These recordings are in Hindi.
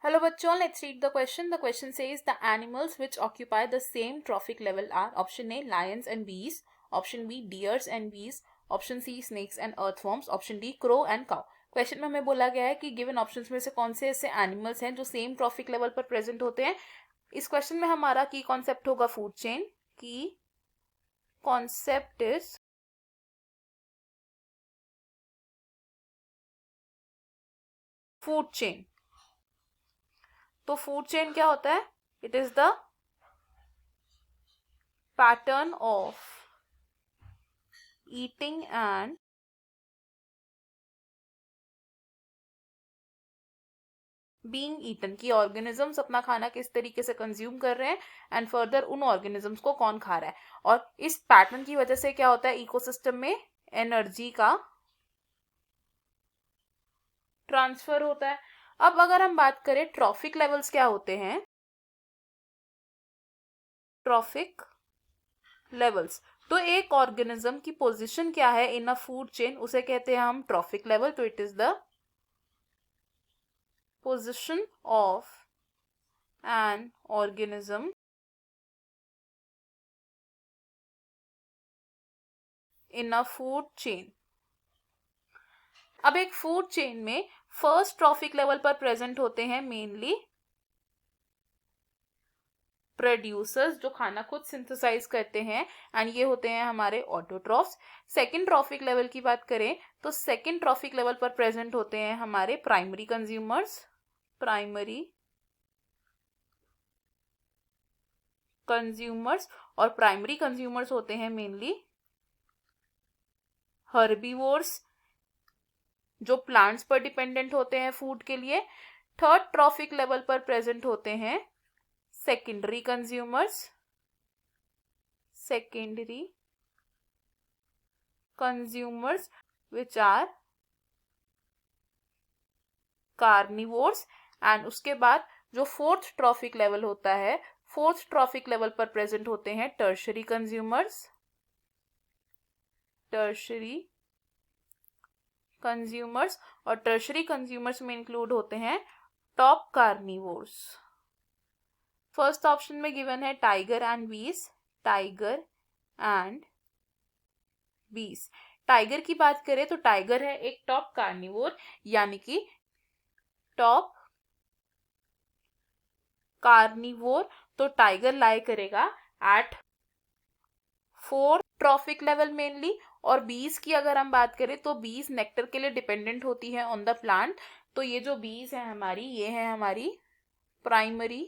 Hello bachon, let's read the question. The question says the animals which occupy the same trophic level are option A lions and bees, option B deers and bees, option C snakes and earthworms, option D crow and cow. Question में हमें बोला गया है कि गिवन ऑप्शंस में से कौन से ऐसे एनिमल्स हैं जो सेम ट्रॉफिक लेवल पर प्रेजेंट होते हैं. इस क्वेश्चन में हमारा की कॉन्सेप्ट होगा food chain. Key concept is food chain. तो फूड चेन क्या होता है? It is the pattern of eating and being eaten, की ऑर्गेनिजम्स अपना खाना किस तरीके से कंज्यूम कर रहे हैं एंड फर्दर उन ऑर्गेनिजम्स को कौन खा रहा है. और इस पैटर्न की वजह से क्या होता है, इकोसिस्टम में एनर्जी का ट्रांसफर होता है. अब अगर हम बात करें ट्रॉफिक लेवल्स क्या होते हैं, ट्रॉफिक लेवल्स, तो एक ऑर्गेनिज्म की पोजीशन क्या है इन अ फूड चेन, उसे कहते हैं हम ट्रॉफिक लेवल. तो it is the position of an organism in a food chain. अब एक फूड चेन में फर्स्ट ट्रॉफिक लेवल पर प्रेजेंट होते हैं मेनली प्रोड्यूसर्स जो खाना खुद सिंथेसाइज करते हैं एंड ये होते हैं हमारे ऑटोट्रॉफ्स. सेकंड ट्रॉफिक लेवल की बात करें तो सेकंड ट्रॉफिक लेवल पर प्रेजेंट होते हैं हमारे प्राइमरी कंज्यूमर्स. और प्राइमरी कंज्यूमर्स होते हैं मेनली हर्बीवोर्स जो प्लांट्स पर डिपेंडेंट होते हैं फूड के लिए. थर्ड ट्रॉफिक लेवल पर प्रेजेंट होते हैं secondary consumers which are carnivores. And उसके बाद जो फोर्थ ट्रॉफिक लेवल होता है, फोर्थ ट्रॉफिक लेवल पर प्रेजेंट होते हैं टर्शरी कंज्यूमर्स और टर्शरी कंज्यूमर्स में इंक्लूड होते हैं टॉप कार्निवोर्स. फर्स्ट ऑप्शन में गिवन है टाइगर एंड बीस. टाइगर की बात करें तो टाइगर है एक टॉप कार्निवोर, यानी कि टॉप कार्निवोर. तो टाइगर लाई करेगा at fourth trophic level mainly. और बीज की अगर हम बात करें तो बीज नेक्टर के लिए डिपेंडेंट होती है ऑन द प्लांट. तो ये जो बीज है हमारी, ये है हमारी प्राइमरी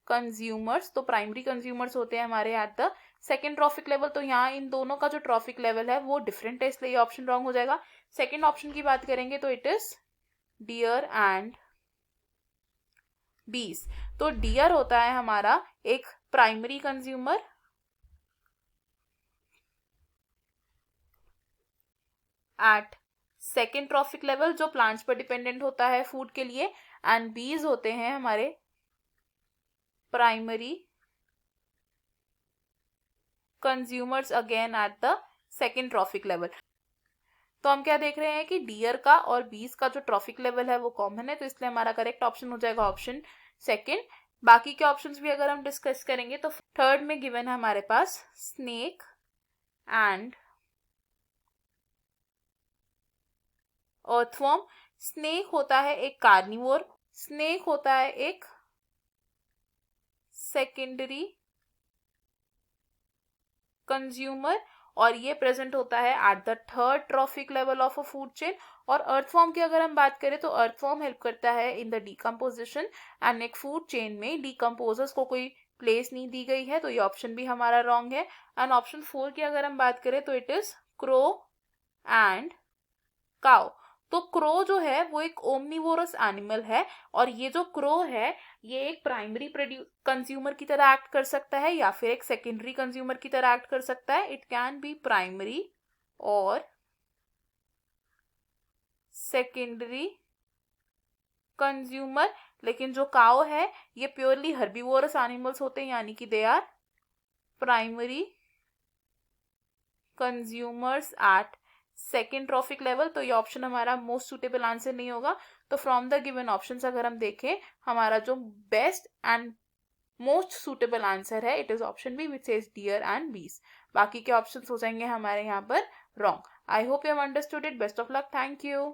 कंज्यूमर्स. तो प्राइमरी कंज्यूमर्स होते हैं हमारे at the second trophic level. तो यहाँ इन दोनों का जो ट्रॉफिक लेवल है वो डिफरेंट है, इसलिए ये ऑप्शन रॉन्ग हो जाएगा. सेकेंड ऑप्शन की बात करेंगे तो इट इज डियर एंड बीज. तो डियर होता है हमारा एक primary consumer at second trophic level जो प्लांट्स पर डिपेंडेंट होता है फूड के लिए. एंड बीज होते हैं हमारे primary consumers again at the second trophic level. तो हम क्या देख रहे हैं कि डियर का और बीज का जो ट्रॉफिक लेवल है वो कॉमन है, तो इसलिए हमारा करेक्ट ऑप्शन हो जाएगा ऑप्शन सेकेंड. बाकी के ऑप्शंस भी अगर हम डिस्कस करेंगे तो थर्ड में गिवन है हमारे पास स्नेक एंड अर्थवर्म. स्नेक होता है एक कार्निवोर, स्नेक होता है एक सेकेंडरी कंज्यूमर और ये प्रेजेंट होता है at the third trophic level of a food chain. और अर्थवर्म की अगर हम बात करें तो अर्थवर्म हेल्प करता है इन द डिकम्पोजिशन. एंड एक फूड चेन में डिकम्पोजर्स को कोई प्लेस नहीं दी गई है, तो ये ऑप्शन भी हमारा रॉन्ग है. एंड ऑप्शन 4 की अगर हम बात करें तो it is crow and cow. तो क्रो जो है वो एक ओमनिवोरस एनिमल है और ये जो क्रो है ये एक प्राइमरी कंज्यूमर की तरह एक्ट कर सकता है या फिर एक सेकेंडरी कंज्यूमर की तरह एक्ट कर सकता है. इट कैन बी प्राइमरी और सेकेंडरी कंज्यूमर. लेकिन जो काउ है ये प्योरली हर्बीवोरस एनिमल्स होते हैं, यानी कि they are primary consumers at second trophic level, तो ये ऑप्शन हमारा मोस्ट सुटेबल आंसर नहीं होगा। तो फ्रॉम द गिवन ऑप्शंस अगर हम देखें, हमारा जो best and most suitable answer है it is option B which says deer and बीस। बाकी के ऑप्शंस हो जाएंगे हमारे यहाँ पर wrong. I hope you have understood it. Best of luck. Thank you.